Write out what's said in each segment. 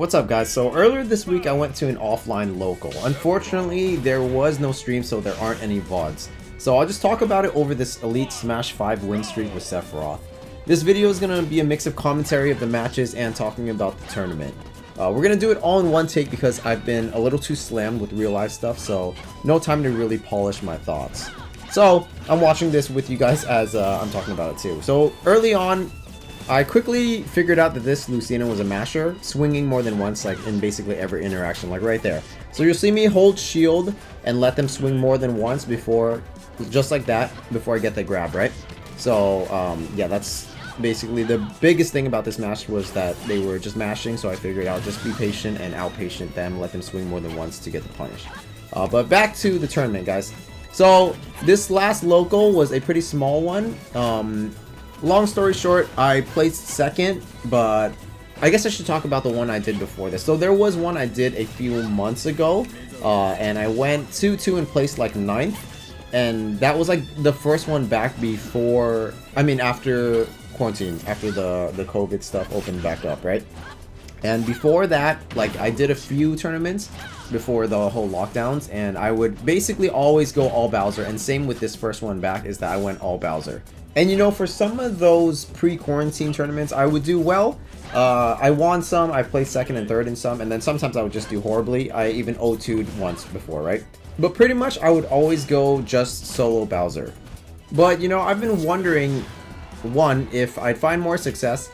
What's up, guys? So earlier this week I went to an offline local. Unfortunately, there was no stream, so there aren't any VODs. So I'll just talk about it over this Elite Smash 5 win streak with Sephiroth. This video is going to be a mix of commentary of the matches and talking about the tournament. We're going to do it all in one take because I've been a little too slammed with real life stuff, so no time to really polish my thoughts. So I'm watching this with you guys as I'm talking about it too. So early on, I quickly figured out that this Lucina was a masher, swinging more than once, like in basically every interaction, like right there. So you'll see me hold shield and let them swing more than once before, just like that, before I get the grab, right? So yeah, that's basically the biggest thing about this match, was that they were just mashing, so I figured I'll just be patient and outpatient them, let them swing more than once to get the punish. But back to the tournament, guys. So this last local was a pretty small one. Long story short, I placed second, but I guess I should talk about the one I did before this. So there was one I did a few months ago, and I went 2-2 and placed like 9th. And that was like the first one back before, I mean after quarantine, after the COVID stuff opened back up, right? And before that, like, I did a few tournaments before the whole lockdowns, and I would basically always go all Bowser, and same with this first one back, is that I went all Bowser. And you know, for some of those pre-quarantine tournaments, I would do well. I won some, I placed second and third in some, and then sometimes I would just do horribly. I even 0-2'd once before, right? But pretty much I would always go just solo Bowser. But you know, I've been wondering, one, if I'd find more success,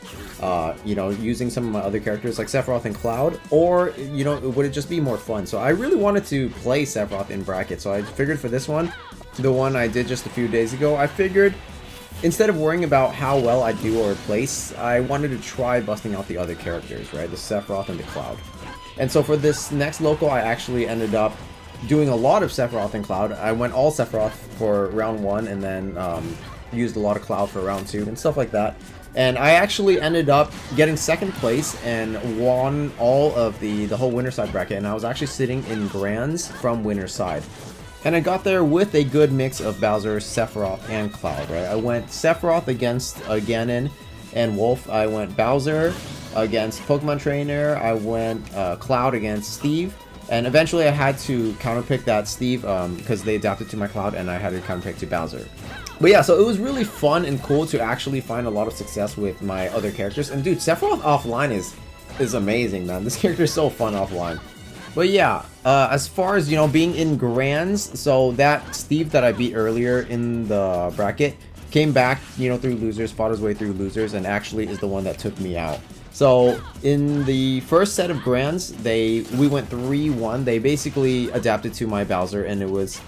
you know, using some of my other characters like Sephiroth and Cloud, or, you know, would it just be more fun? So I really wanted to play Sephiroth in bracket, so I figured for this one, the one I did just a few days ago, I figured instead of worrying about how well I do or place, I wanted to try busting out the other characters, right? The Sephiroth and the Cloud. And so for this next local, I actually ended up doing a lot of Sephiroth and Cloud. I went all Sephiroth for round 1, and then used a lot of Cloud for round 2 and stuff like that. And I actually ended up getting second place and won all of the whole winner side bracket, and I was actually sitting in Grands from winner side. And I got there with a good mix of Bowser, Sephiroth, and Cloud, right? I went Sephiroth against Ganon and Wolf. I went Bowser against Pokemon Trainer. I went Cloud against Steve. And eventually I had to counterpick that Steve because they adapted to my Cloud, and I had to counterpick to Bowser. But yeah, so it was really fun and cool to actually find a lot of success with my other characters. And dude, Sephiroth offline is amazing, man. This character is so fun offline. But yeah, as far as, you know, being in Grands, so that Steve that I beat earlier in the bracket came back, you know, through losers, fought his way through losers, and actually is the one that took me out. So in the first set of Grands, we went 3-1. They basically adapted to my Bowser, and it was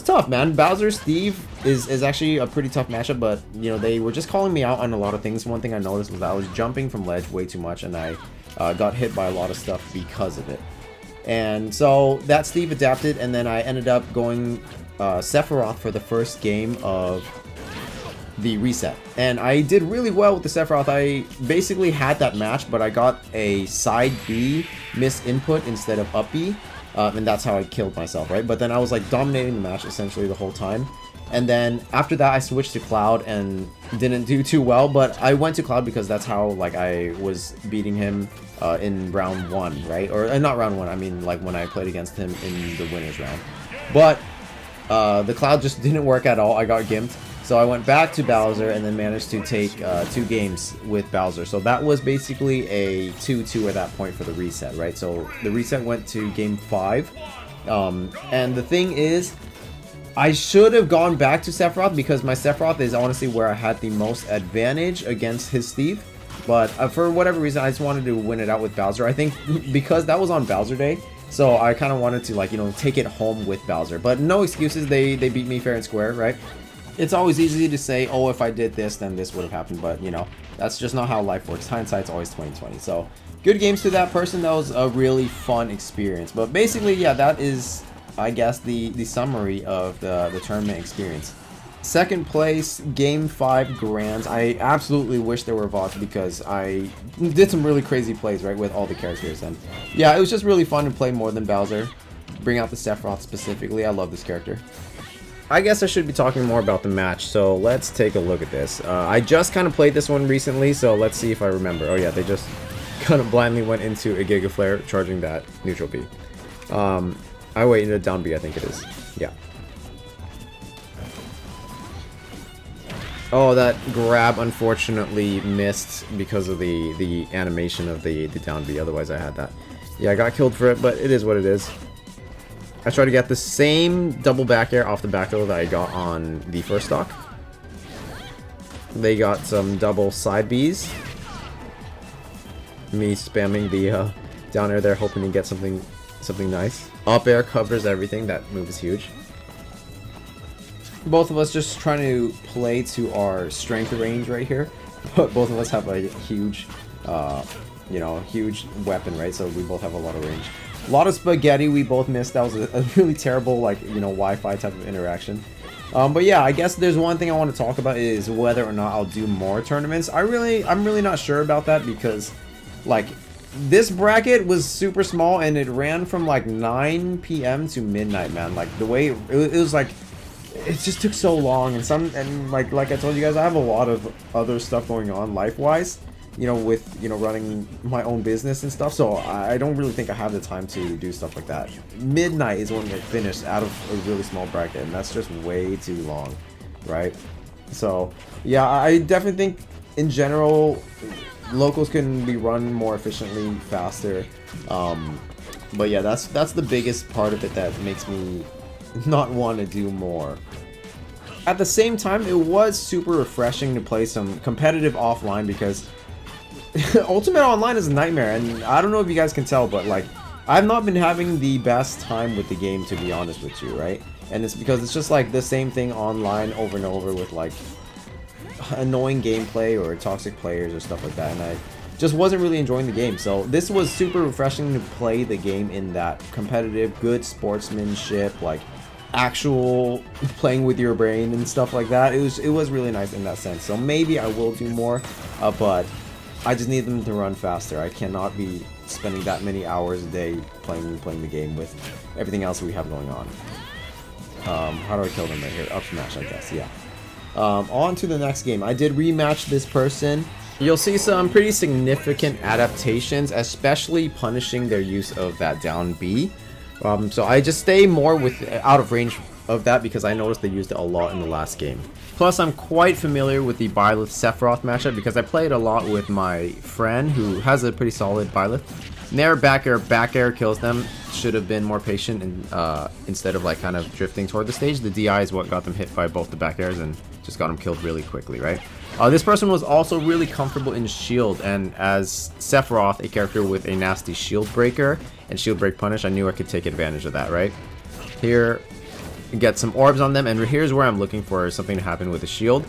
tough, man. Bowser Steve is actually a pretty tough matchup, but you know, they were just calling me out on a lot of things. One thing I noticed was that I was jumping from ledge way too much, and I got hit by a lot of stuff because of it. And so that Steve adapted, and then I ended up going Sephiroth for the first game of the reset, and I did really well with the Sephiroth. I basically had that match, but I got a side B miss input instead of up B, and that's how I killed myself, right? But then I was like dominating the match essentially the whole time, and then after that I switched to Cloud and didn't do too well, but I went to Cloud because that's how, like, I was beating him in round 1, right? Or not round 1, I mean like when I played against him in the winners round. But the Cloud just didn't work at all. I got gimped. So I went back to Bowser and then managed to take 2 games with Bowser. So that was basically a 2-2 at that point for the reset, right? So the reset went to game 5. And the thing is, I should have gone back to Sephiroth because my Sephiroth is honestly where I had the most advantage against his Steve. But for whatever reason, I just wanted to win it out with Bowser. I think because that was on Bowser Day, so I kind of wanted to, like, you know, take it home with Bowser. But no excuses, they beat me fair and square, right? It's always easy to say, oh, if I did this, then this would have happened. But, you know, that's just not how life works. Hindsight's always 20/20. So, good games to that person. That was a really fun experience. But basically, yeah, that is, I guess, the summary of the tournament experience. Second place, game 5 Grands. I absolutely wish there were VODs because I did some really crazy plays, right, with all the characters. And yeah, it was just really fun to play more than Bowser. Bring out the Sephiroth specifically. I love this character. I guess I should be talking more about the match, so let's take a look at this. I just kind of played this one recently, so let's see if I remember. Oh yeah, they just kind of blindly went into a Giga Flare, charging that neutral B. I wait into down B, I think it is. Yeah. Oh, that grab unfortunately missed because of the animation of the down B. Otherwise, I had that. Yeah, I got killed for it, but it is what it is. I tried to get the same double back air off the back throw that I got on the first stock. They got some double side Bs. Me spamming the down air there, hoping to get something nice. Up air covers everything. That move is huge. Both of us just trying to play to our strength range right here, but both of us have a huge, you know, huge weapon, right? So we both have a lot of range. A lot of spaghetti we both missed. That was a really terrible, like, you know, Wi-Fi type of interaction. But yeah, I guess there's one thing I want to talk about is whether or not I'll do more tournaments. I'm really not sure about that because, like, this bracket was super small and it ran from like 9 p.m. to midnight, man. Like the way it was like, it just took so long, and like I told you guys, I have a lot of other stuff going on life-wise, you know, with, you know, running my own business and stuff, so I don't really think I have the time to do stuff like that. Midnight is when they finished out of a really small bracket, and that's just way too long, right? So yeah, I definitely think in general locals can be run more efficiently, faster, but yeah, that's the biggest part of it that makes me not want to do more. At the same time, it was super refreshing to play some competitive offline because Ultimate Online is a nightmare, and I don't know if you guys can tell, but like, I've not been having the best time with the game, to be honest with you, right? And it's because it's just like the same thing online over and over with like annoying gameplay or toxic players or stuff like that, and I just wasn't really enjoying the game. So this was super refreshing to play the game in that competitive, good sportsmanship, like actual playing with your brain and stuff like that. It was really nice in that sense. So maybe I will do more, but I just need them to run faster. I cannot be spending that many hours a day playing the game with everything else we have going on. How do I kill them right here? Up smash, I guess. Yeah. On to the next game. I did rematch this person. You'll see some pretty significant adaptations, especially punishing their use of that down B. So I just stay more out of range of that because I noticed they used it a lot in the last game. Plus, I'm quite familiar with the Byleth Sephiroth matchup because I played a lot with my friend who has a pretty solid Byleth. Nair back air kills them. Should have been more patient and instead of like kind of drifting toward the stage. The DI is what got them hit by both the back airs and just got them killed really quickly, right? This person was also really comfortable in shield, and as Sephiroth, a character with a nasty shield breaker and shield break punish, I knew I could take advantage of that, right? Here, get some orbs on them, and here's where I'm looking for something to happen with the shield.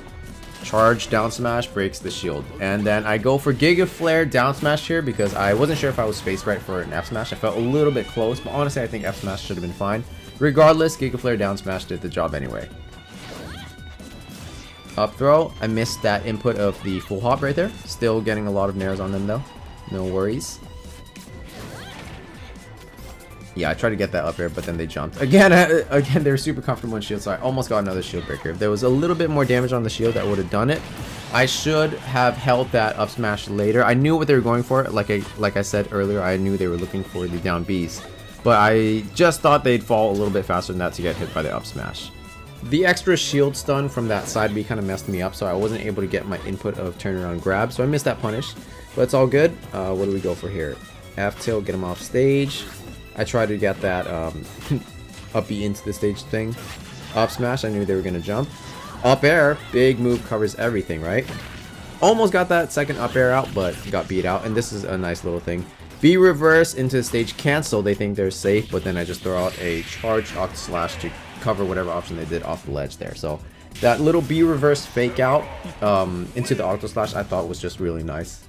Charge down smash breaks the shield, and then I go for Giga Flare down smash here because I wasn't sure if I was spaced right for an F smash. I felt a little bit close, but honestly I think F smash should have been fine. Regardless, Giga Flare down smash did the job anyway. Up throw, I missed that input of the full hop right there. Still getting a lot of nairs on them though, no worries. Yeah, I tried to get that up air, but then they jumped. Again, they're super comfortable in shield, so I almost got another shield breaker. If there was a little bit more damage on the shield, that would have done it. I should have held that up smash later. I knew what they were going for. Like I said earlier, I knew they were looking for the down Bs. But I just thought they'd fall a little bit faster than that to get hit by the up smash. The extra shield stun from that side B kind of messed me up, so I wasn't able to get my input of turnaround grab, so I missed that punish. But it's all good. What do we go for here? F tilt, get him off stage. I tried to get that up B into the stage thing. Up smash, I knew they were going to jump. Up air, big move, covers everything, right? Almost got that second up air out, but got beat out, and this is a nice little thing. B reverse into the stage cancel, they think they're safe, but then I just throw out a charged Octo Slash to cover whatever option they did off the ledge there. So that little B reverse fake out into the Octo Slash I thought was just really nice.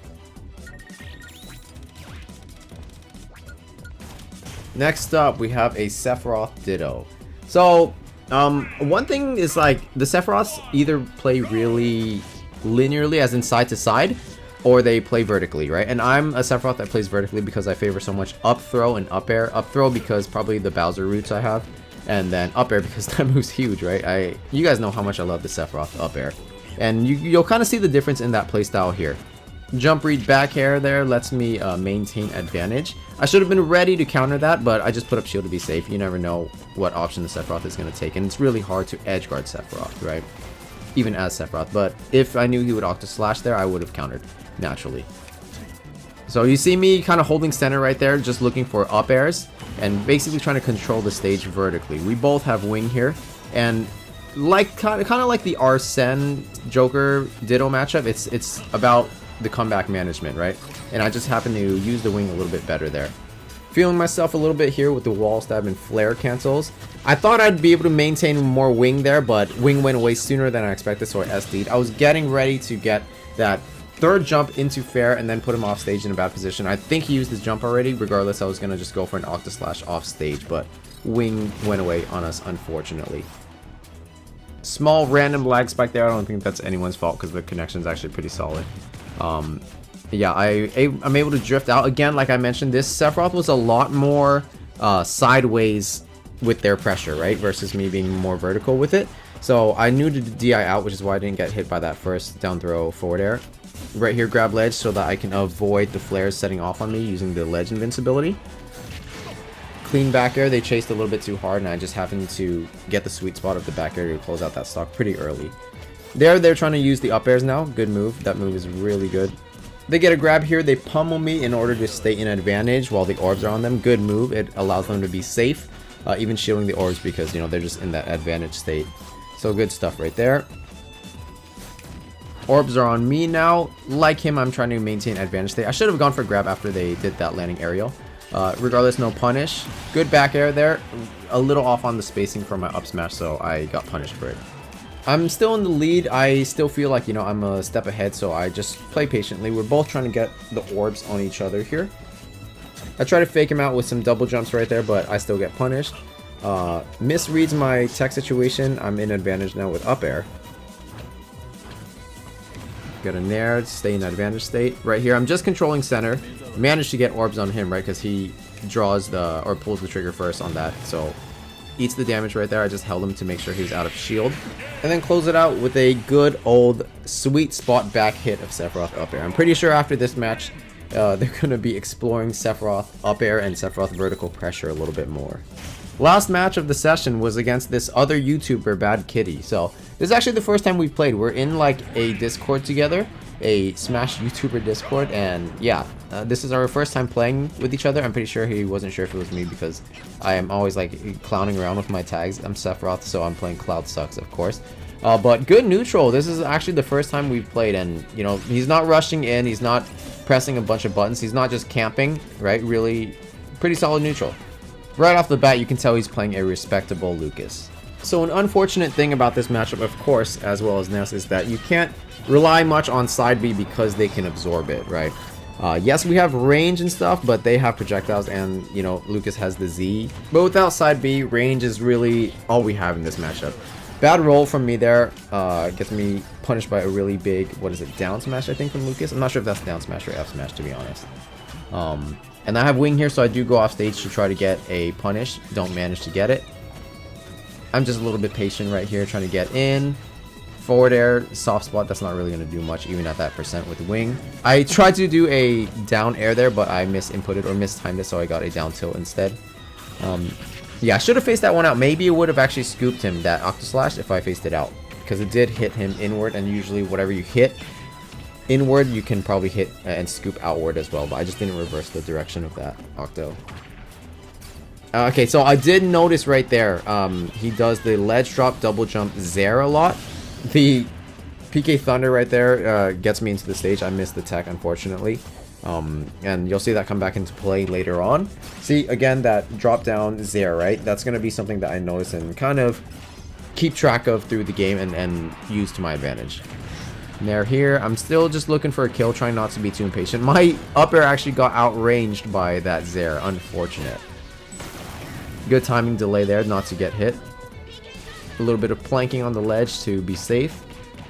Next up, we have a Sephiroth Ditto. So, one thing is like, the Sephiroths either play really linearly, as in side to side, or they play vertically, right? And I'm a Sephiroth that plays vertically because I favor so much up throw and up air. Up throw because probably the Bowser roots I have, and then up air because that move's huge, right? You guys know how much I love the Sephiroth up air. And you'll kind of see the difference in that playstyle here. Jump read back air there lets me maintain advantage. I should have been ready to counter that, but I just put up shield to be safe. You never know what option the Sephiroth is going to take, and it's really hard to edge guard Sephiroth, right? Even as Sephiroth, but if I knew he would Octa Slash there, I would have countered naturally. So you see me kind of holding center right there, just looking for up airs and basically trying to control the stage vertically. We both have wing here, and like kind of like the Arsene Joker Ditto matchup, it's about the comeback management, right? And I just happen to use the wing a little bit better there. Feeling myself a little bit here with the wall stab and flare cancels. I thought I'd be able to maintain more wing there, but wing went away sooner than I expected, so I SD'd. I was getting ready to get that third jump into fair and then put him off stage in a bad position. I think he used his jump already. Regardless, I was going to just go for an Octa Slash off stage, but wing went away on us, unfortunately. Small random lag spike there. I don't think that's anyone's fault because the connection is actually pretty solid. Yeah, I'm able to drift out. Again, like I mentioned, this Sephiroth was a lot more sideways with their pressure, right? Versus me being more vertical with it. So I knew to DI out, which is why I didn't get hit by that first down throw forward air. Right here, grab ledge so that I can avoid the flares setting off on me using the ledge invincibility. Clean back air. They chased a little bit too hard, and I just happened to get the sweet spot of the back air to close out that stock pretty early. They're trying to use the up airs now. Good move. That move is really good. They get a grab here. They pummel me in order to stay in advantage while the orbs are on them. Good move. It allows them to be safe, even shielding the orbs because, you know, they're just in that advantage state. So good stuff right there. Orbs are on me now. Like him, I'm trying to maintain advantage state. I should have gone for grab after they did that landing aerial. Regardless, no punish. Good back air there. A little off on the spacing for my up smash, so I got punished for it. I'm still in the lead. I still feel like, you know, I'm a step ahead, so I just play patiently. We're both trying to get the orbs on each other here. I try to fake him out with some double jumps right there, but I still get punished. Misreads my tech situation. I'm in advantage now with up air. Get a nair, stay in advantage state. Right here, I'm just controlling center. Managed to get orbs on him, right? Because he draws the, or pulls the trigger first on that. So, eats the damage right there. I just held him to make sure he was out of shield. And then close it out with a good old sweet spot back hit of Sephiroth up air. I'm pretty sure after this match, they're going to be exploring Sephiroth up air and Sephiroth vertical pressure a little bit more. Last match of the session was against this other YouTuber, Bad Kitty. So, this is actually the first time we've played. We're in like a Discord together, a Smash YouTuber Discord, and yeah, this is our first time playing with each other. I'm pretty sure he wasn't sure if it was me because I am always like clowning around with my tags. I'm Sephiroth, so I'm playing Cloud Sucks, of course. But good neutral. This is actually the first time we've played, and you know, he's not rushing in, he's not pressing a bunch of buttons, he's not just camping, right? Really pretty solid neutral. Right off the bat, you can tell he's playing a respectable Lucas. So an unfortunate thing about this matchup, of course, as well as Ness, is that you can't rely much on side B because they can absorb it, right? Yes, we have range and stuff, but they have projectiles, and, you know, Lucas has the Z. But without side B, range is really all we have in this matchup. Bad roll from me there. Gets me punished by a really big, what is it, down smash, I think, from Lucas? I'm not sure if that's down smash or F smash, to be honest. And I have wing here, so I do go off stage to try to get a punish. Don't manage to get it. I'm just a little bit patient right here, trying to get in. Forward air, soft spot, that's not really going to do much, even at that percent with wing. I tried to do a down air there, but I misinputted or mistimed it, so I got a down tilt instead. Yeah, I should have faced that one out. Maybe it would have actually scooped him, that Octa Slash, if I faced it out. Because it did hit him inward, and usually whatever you hit inward, you can probably hit and scoop outward as well, but I just didn't reverse the direction of that Octo. Okay, so I did notice right there, he does the ledge drop double jump Zair a lot. The PK Thunder right there gets me into the stage. I missed the tech, unfortunately. And you'll see that come back into play later on. See, again, that drop down Zair, right? That's going to be something that I notice and kind of keep track of through the game and use to my advantage. Nair here. I'm still just looking for a kill, trying not to be too impatient. My up air actually got outranged by that Zair. Unfortunate. Good timing delay there not to get hit. A little bit of planking on the ledge to be safe.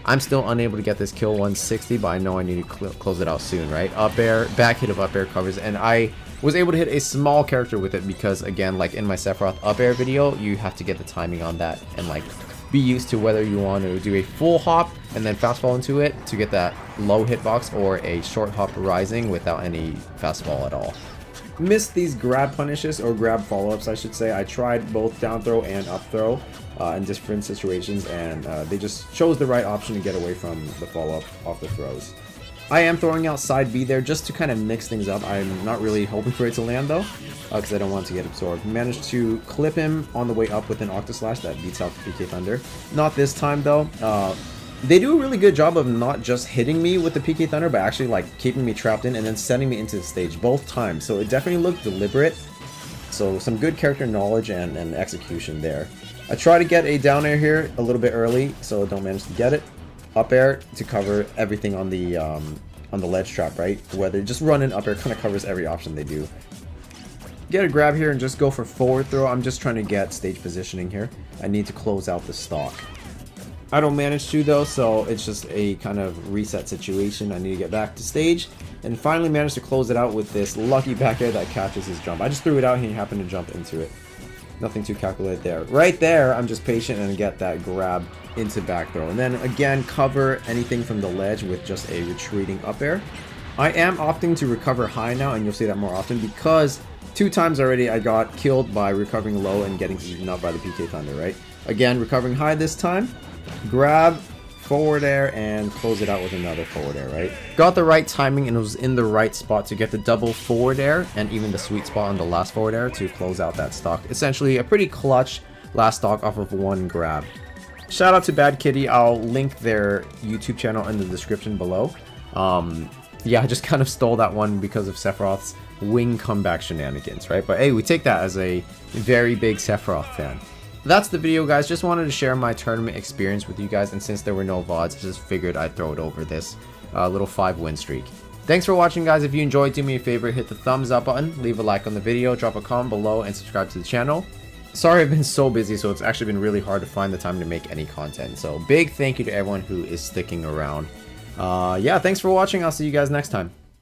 I'm still unable to get this kill 160, but I know I need to close it out soon, right? Up air, back hit of up air covers, and I was able to hit a small character with it because, again, like in my Sephiroth up air video, you have to get the timing on that and like be used to whether you want to do a full hop and then fast fall into it to get that low hitbox, or a short hop rising without any fast fall at all. Missed these grab punishes, or grab follow-ups I should say. I tried both down throw and up throw in different situations, and they just chose the right option to get away from the follow-up off the throws. I am throwing out side B there just to kind of mix things up. I'm not really hoping for it to land though, because I don't want it to get absorbed. Managed to clip him on the way up with an Octoslash that beats out the PK Thunder. Not this time though. They do a really good job of not just hitting me with the PK Thunder, but actually like keeping me trapped in and then sending me into the stage both times. So it definitely looked deliberate. So some good character knowledge and execution there. I try to get a down air here a little bit early, so don't manage to get it. Up air to cover everything on the ledge trap, right? Whether just run an up air kind of covers every option they do. Get a grab here and just go for forward throw. I'm just trying to get stage positioning here. I need to close out the stock. I don't manage to though, so it's just a kind of reset situation. I need to get back to stage, and finally managed to close it out with this lucky back air that catches his jump. I just threw it out and he happened to jump into it. Nothing too calculated there. Right there, I'm just patient and get that grab into back throw. And then again, cover anything from the ledge with just a retreating up air. I am opting to recover high now, and you'll see that more often because 2 times already I got killed by recovering low and getting eaten up by the PK Thunder, right? Again, recovering high this time. Grab, forward air, and close it out with another forward air, right? Got the right timing and was in the right spot to get the double forward air and even the sweet spot on the last forward air to close out that stock. Essentially a pretty clutch last stock off of 1 grab. Shout out to Bad Kitty. I'll link their YouTube channel in the description below. Yeah, I just kind of stole that one because of Sephiroth's wing comeback shenanigans, right? But hey, we take that as a very big Sephiroth fan. That's the video, guys. Just wanted to share my tournament experience with you guys, and since there were no VODs, I just figured I'd throw it over this little 5-win streak. Thanks for watching, guys. If you enjoyed, do me a favor, hit the thumbs up button, leave a like on the video, drop a comment below, and subscribe to the channel. Sorry I've been so busy, so it's actually been really hard to find the time to make any content. So big thank you to everyone who is sticking around. Yeah, thanks for watching. I'll see you guys next time.